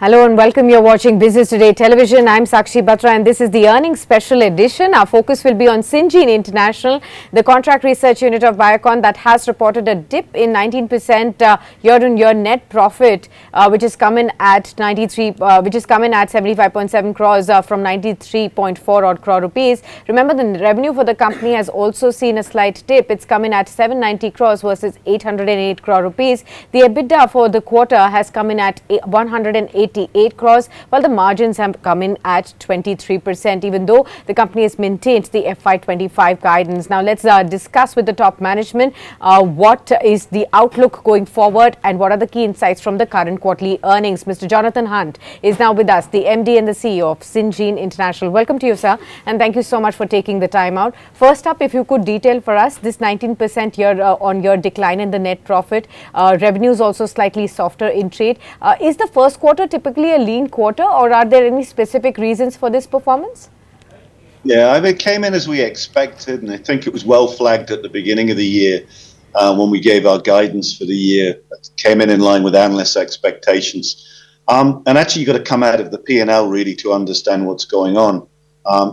Hello and welcome. You're watching Business Today Television. I'm Sakshi Batra and this is the earnings special edition. Our focus will be on Syngene International, the contract research unit of Biocon that has reported a dip in 19% year-on-year net profit, which is coming at 75.7 crores from 93.4 odd crore rupees. Remember, the revenue for the company has also seen a slight dip. It's coming at 790 crores versus 808 crore rupees. The EBITDA for the quarter has come in at 188 crores, while the margins have come in at 23%, even though the company has maintained the FY25 guidance. Now, let's discuss with the top management what is the outlook going forward and what are the key insights from the current quarterly earnings. Mr. Jonathan Hunt is now with us, the MD and the CEO of Syngene International. Welcome to you, sir, and thank you so much for taking the time out. First up, if you could detail for us this 19% year-on-year decline in the net profit, revenues also slightly softer in trade. Is the first quarter typically a lean quarter, or are there any specific reasons for this performance? Yeah, I mean, it came in as we expected, and I think it was well flagged at the beginning of the year when we gave our guidance for the year. It came in line with analysts' expectations. And actually, you've got to come out of the P&L really to understand what's going on.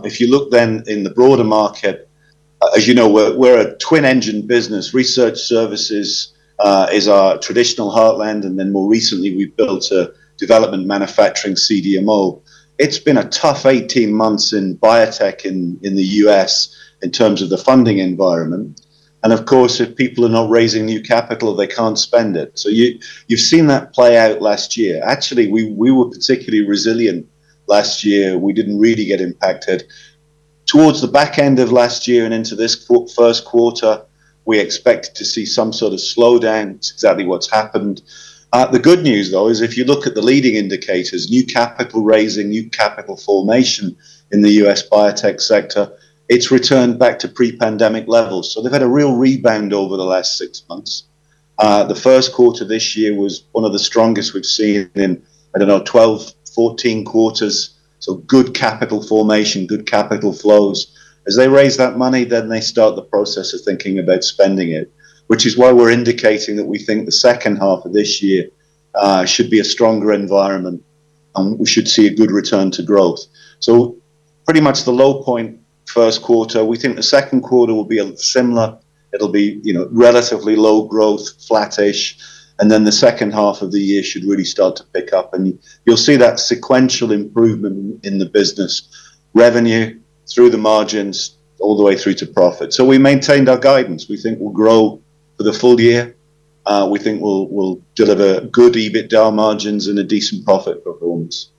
If you look then in the broader market, as you know, we're a twin-engine business. Research services is our traditional heartland, and then more recently we've built a development manufacturing CDMO. It's been a tough 18 months in biotech in the US in terms of the funding environment. And of course, if people are not raising new capital, they can't spend it. So you've seen that play out last year. Actually, we were particularly resilient last year. We didn't really get impacted. Towards the back end of last year and into this first quarter, we expected to see some sort of slowdown. It's exactly what's happened. The good news, though, is if you look at the leading indicators, new capital raising, new capital formation in the US biotech sector, it's returned back to pre-pandemic levels. So they've had a real rebound over the last 6 months. The first quarter this year was one of the strongest we've seen in, 12, 14 quarters. So good capital formation, good capital flows. As they raise that money, then they start the process of thinking about spending it, which is why we're indicating that we think the second half of this year should be a stronger environment and we should see a good return to growth. So pretty much the low point first quarter. We think the second quarter will be similar. It'll be, relatively low growth, flattish. And then the second half of the year should really start to pick up. And you'll see that sequential improvement in the business, revenue through the margins, all the way through to profit. So we maintained our guidance. We think we'll grow for the full year. We think we'll deliver good EBITDA margins and a decent profit performance.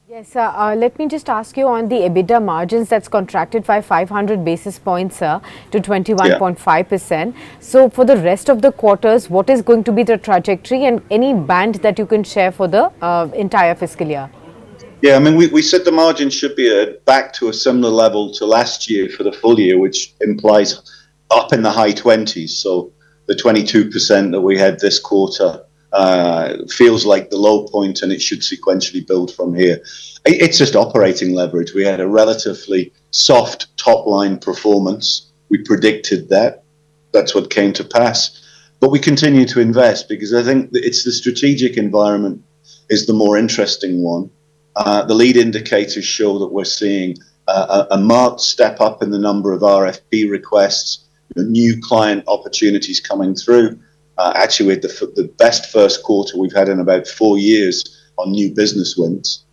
Yes, let me just ask you on the EBITDA margins that's contracted by 500 basis points, sir, to 21.5%. So for the rest of the quarters, what is going to be the trajectory and any band that you can share for the entire fiscal year? Yeah, I mean, we said the margin should be back to a similar level to last year for the full year, which implies up in the high 20s. So the 22% that we had this quarter feels like the low point, and it should sequentially build from here. It's just operating leverage. We had a relatively soft top-line performance. We predicted that. That's what came to pass. But we continue to invest because I think that it's the strategic environment is the more interesting one. The lead indicators show that we're seeing a marked step up in the number of RFP requests, new client opportunities coming through. Actually, we had the best first quarter we've had in about 4 years on new business wins.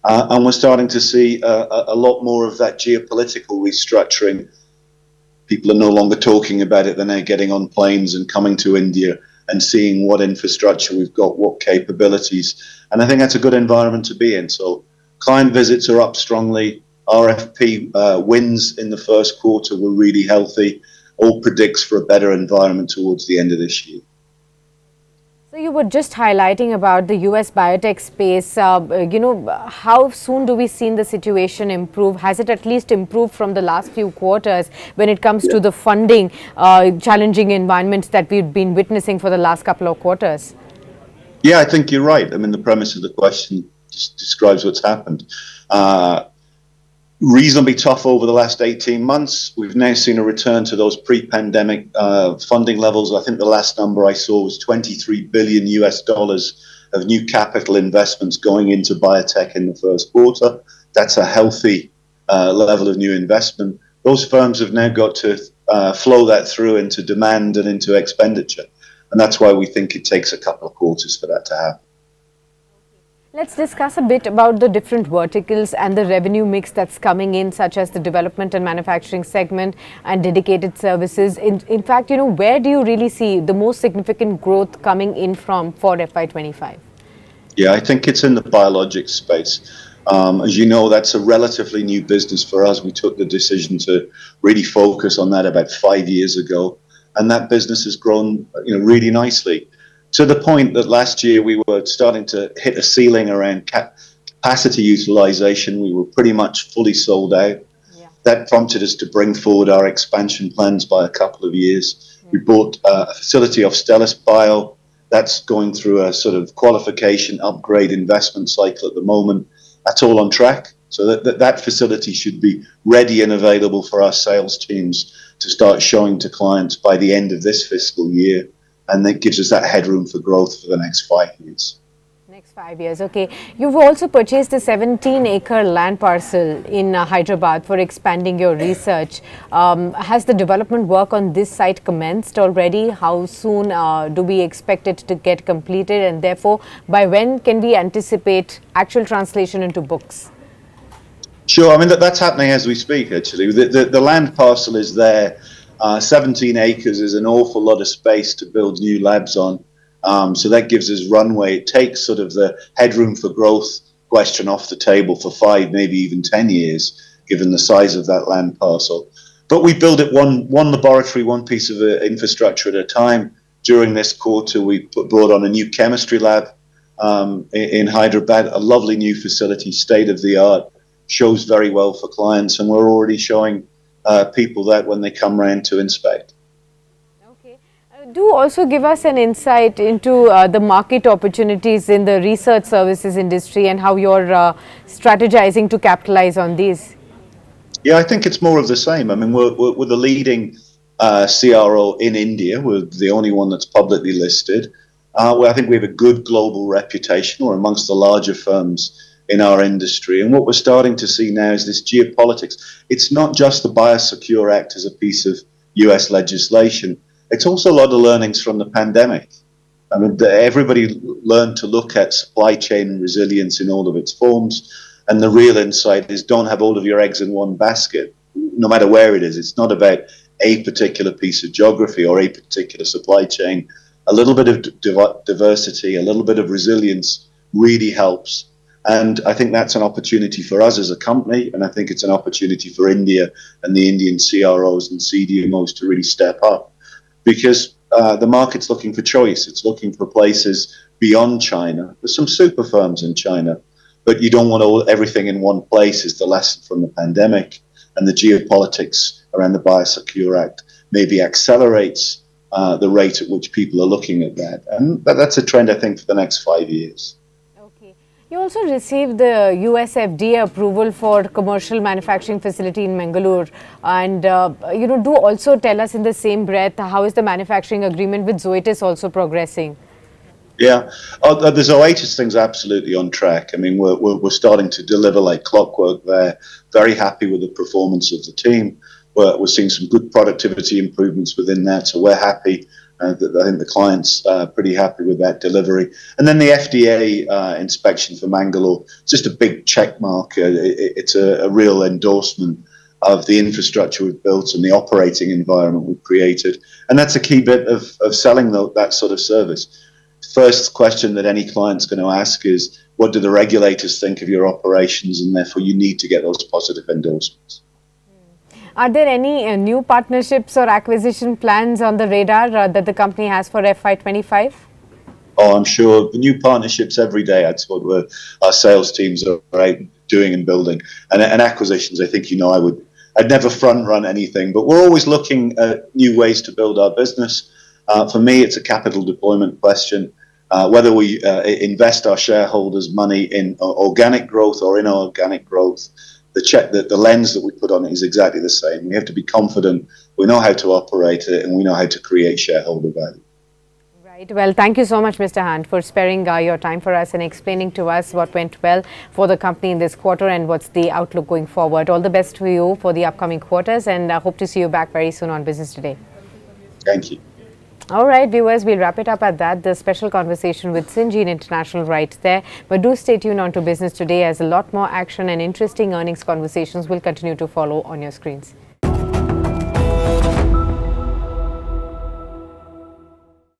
And we're starting to see a lot more of that geopolitical restructuring. People are no longer talking about it. They're now getting on planes and coming to India and seeing what infrastructure we've got, what capabilities. And I think that's a good environment to be in. So client visits are up strongly. RFP wins in the first quarter were really healthy. All predicts for a better environment towards the end of this year. So you were just highlighting about the US biotech space. How soon do we see the situation improve? Has it at least improved from the last few quarters when it comes to the funding challenging environments that we've been witnessing for the last couple of quarters? Yeah, I think you're right. I mean, the premise of the question just describes what's happened. Reasonably tough over the last 18 months. We've now seen a return to those pre-pandemic funding levels. I think the last number I saw was $23 billion of new capital investments going into biotech in the first quarter. That's a healthy level of new investment. Those firms have now got to flow that through into demand and into expenditure. And that's why we think it takes a couple of quarters for that to happen. Let's discuss a bit about the different verticals and the revenue mix that's coming in, such as the development and manufacturing segment and dedicated services. In fact, where do you really see the most significant growth coming in from for FY25? Yeah, I think it's in the biologics space. As you know, that's a relatively new business for us. We took the decision to really focus on that about 5 years ago, and that business has grown, really nicely, to the point that last year we were starting to hit a ceiling around capacity utilization. We were pretty much fully sold out. Yeah. That prompted us to bring forward our expansion plans by a couple of years. Yeah. We bought a facility of Stelis Bio. That's going through a sort of qualification upgrade investment cycle at the moment. That's all on track. So that facility should be ready and available for our sales teams to start showing to clients by the end of this fiscal year. And that gives us that headroom for growth for the next 5 years. Next 5 years, okay. You've also purchased a 17-acre land parcel in Hyderabad for expanding your research. Has the development work on this site commenced already? How soon do we expect it to get completed? And therefore, by when can we anticipate actual translation into books? Sure, I mean, that's happening as we speak, actually. The land parcel is there. 17 acres is an awful lot of space to build new labs on. So that gives us runway. It takes sort of the headroom for growth question off the table for 5, maybe even 10 years, given the size of that land parcel. But we build it one laboratory, one piece of infrastructure at a time. During this quarter, we brought on a new chemistry lab in Hyderabad, a lovely new facility, state-of-the-art, shows very well for clients, and we're already showing people that when they come around to inspect. Okay. Do also give us an insight into the market opportunities in the research services industry and how you're strategizing to capitalize on these. Yeah, I think it's more of the same. I mean, we're the leading CRO in India. We're the only one that's publicly listed. I think we have a good global reputation. We're amongst the larger firms in our industry. And what we're starting to see now is this geopolitics. It's not just the Biosecure Act as a piece of US legislation. It's also a lot of learnings from the pandemic. I mean, everybody learned to look at supply chain resilience in all of its forms. And the real insight is don't have all of your eggs in one basket, no matter where it is. It's not about a particular piece of geography or a particular supply chain. A little bit of diversity, a little bit of resilience really helps. And I think that's an opportunity for us as a company, and I think it's an opportunity for India and the Indian CROs and CDMOs to really step up, because the market's looking for choice. It's looking for places beyond China. There's some super firms in China, but you don't want everything in one place is the lesson from the pandemic, and the geopolitics around the Biosecure Act maybe accelerates the rate at which people are looking at that. And that's a trend, I think, for the next 5 years. You also received the US FDA approval for commercial manufacturing facility in Mangalore, and do also tell us in the same breath, how is the manufacturing agreement with Zoetis also progressing? Yeah, the Zoetis thing's absolutely on track. I mean, we're starting to deliver like clockwork there. Very happy with the performance of the team. We're seeing some good productivity improvements within that, so we're happy. I think the client's pretty happy with that delivery. And then the FDA inspection for Mangalore, just a big check mark. It's a real endorsement of the infrastructure we've built and the operating environment we've created. And that's a key bit of selling that sort of service. First question that any client's going to ask is, what do the regulators think of your operations? And therefore, you need to get those positive endorsements. Are there any new partnerships or acquisition plans on the radar that the company has for FY25? Oh, I'm sure. The new partnerships every day. That's what our sales teams are out doing and building. And acquisitions, I think, I'd never front run anything, but we're always looking at new ways to build our business. For me, it's a capital deployment question. Whether we invest our shareholders' money in organic growth or inorganic growth, the lens that we put on it is exactly the same. We have to be confident, we know how to operate it, and we know how to create shareholder value. Right. Well, thank you so much, Mr. Hunt, for sparing your time for us and explaining to us what went well for the company in this quarter and what's the outlook going forward. All the best for you for the upcoming quarters, and I hope to see you back very soon on Business Today. Thank you. All right, viewers, we'll wrap it up at that. The special conversation with Syngene International right there. But do stay tuned on to Business Today, as a lot more action and interesting earnings conversations will continue to follow on your screens.